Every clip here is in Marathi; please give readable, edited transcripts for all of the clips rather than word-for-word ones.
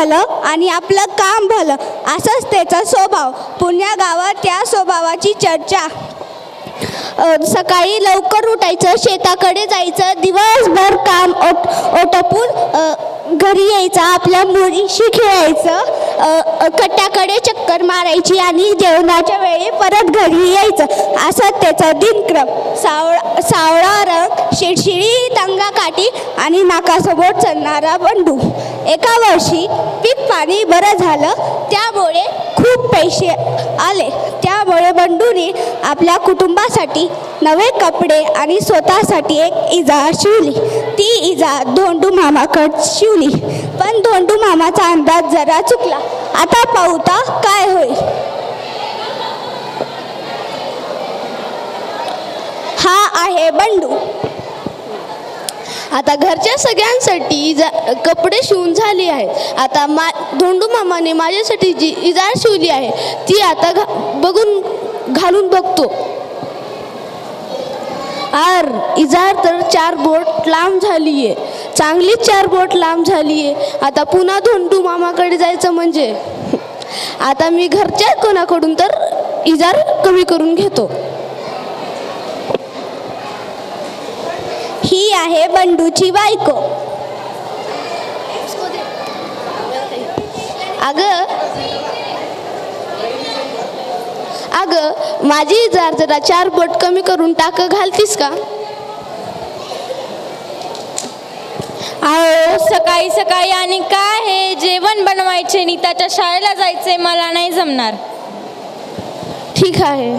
भलं आणि आपलं काम भलं असाच त्याचा स्वभाव. पुण्या गावात त्या स्वभावाची चर्चा. सकाळी लवकर उठायचं, शेताकडे जायचं, दिवसभर काम ओटपून घरी यायचं, आपल्या मुलीशी खेळायचं, कट्ट्याकडे चक्कर मारायची आणि जेवणाच्या वेळी परत घरी यायचं. असा त्याचा दिनक्रम. सावळा रंग, शिडशिडी अंगाकाठी आणि नाकासमोर चालणारा बंडू. एका वर्षी पीक पाणी बरं झालं, त्यामुळे खूप पैसे आले. त्यामुळे बंडूने आपल्या कुटुंबासाठी नवे कपडे आणि स्वतःसाठी एक इजा शिवली. ती इजा धोंडू मामाकडे शिवली, पण धोंडू मामाचा अंदाज जरा चुकला. आता पाहूता काय होईल. हा आहे बंडू. आता घरच्या सगळ्यांसाठी कपडे शिवून झाली आहेत. आता धोंडू मामाने माझ्यासाठी जी इजार शिवली आहे ती आता घालून बघतो. इजार तर 4 बोट लांब झालीये, चांगलीच 4 बोट लांब झालीये. आता पुन्हा धोंडू मामाकडे जायचं म्हणजे आता मी घरच्या कोणाकडून तर इजार कमी करून घेतो. ही आहे बंडूची बायको. अगं माझी इजार जरा 4 बोट कमी करून टाक घालतीस का? अहो सकाळी सकाळी आणि काय हे जेवण बनवायचे, नीताच्या शाळेला जायचंय, मला नाही जमणार. ठीक आहे.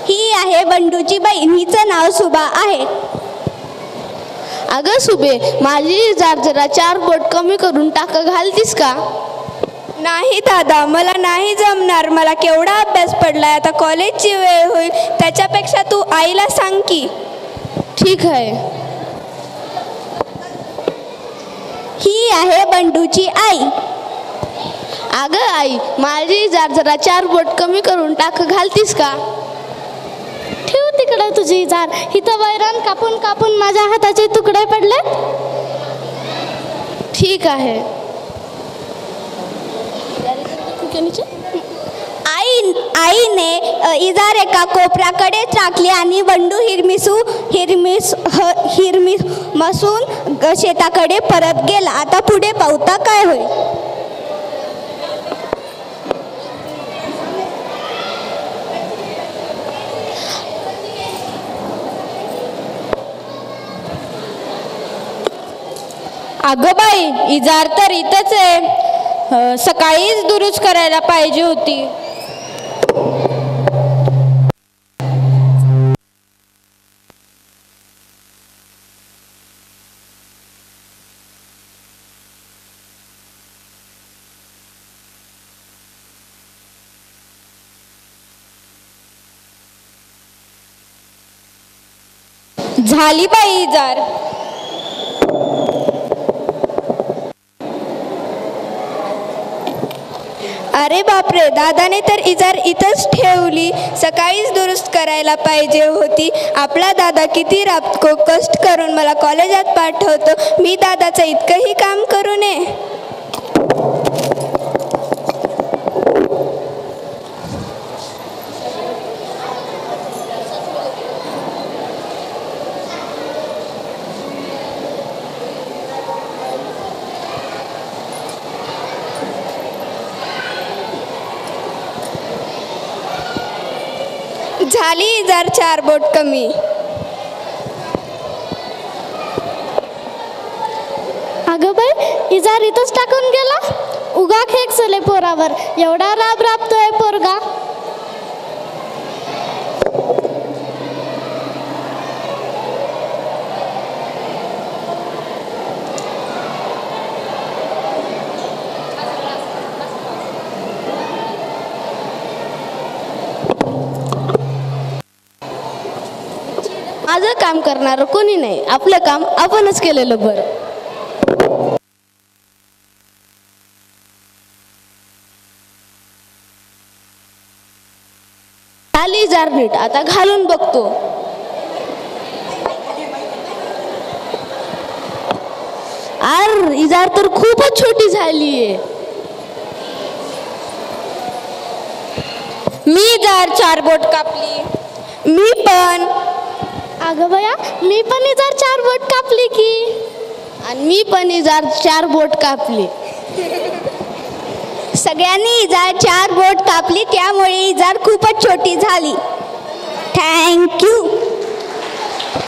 ही आहे बंडूची बहीण. हिचं नाव सुभा आहे. अगं सुबे, माझी इजार जरा 4 बोट कमी करून टाक घालतीस का? नाही दादा, मला नाही जमणार. मला केवढा अभ्यास पडलाय, आता कॉलेजची वेळ होईल. त्याच्यापेक्षा तू आईला सांग की. ठीक आहे. ही आहे बंडूची आई. अगं आई, माझी इजार जरा 4 बोट कमी करून टाक घालतीस का? ठेव तिकडे तुझी इजार. इथं वैरण कापून कापून माझ्या हाताचे तुकडे पडले. ठीक आहे. आईने इजार एका कोपऱ्याकडे टाकली आणि बंडू हिरमिसून शेताकडे परत गेला. आता पुढे पाहता काय होईल. अगं बाई, इजार तर इथंच आहे. सकाळीच दुरुस्त करायला पाहिजे होती. झाली बाई इजार. अरे बापरे, दादाने तर इजार इथंच ठेवली. सकाळीच दुरुस्त करायला पाहिजे होती. आपला दादा किती कष्ट करून मला कॉलेजात पाठवतो. मी दादाचं इतकंही काम करू नये. झाली इजार 4 बोट कमी. अगं बाई, इजार इथंच टाकून गेला. उगा खेकसले पोरावर. एवढा राब राबतोय पोरगा. माझं काम करणार कोणी नाही. आपलं काम आपणच केलेलं बरं. आली जार नीट. आता घालून बघतो. आर इजार तर खूपच छोटी झालीये. मी इजार 4 बोट कापली. मी पण. अगं बया, मी पण इजार 4 बोट कापली की. आणि मी पण इजार 4 बोट कापली. सगळ्यांनी इजार 4 बोट कापली, त्यामुळे इजार खूपच छोटी झाली. थँक्यू.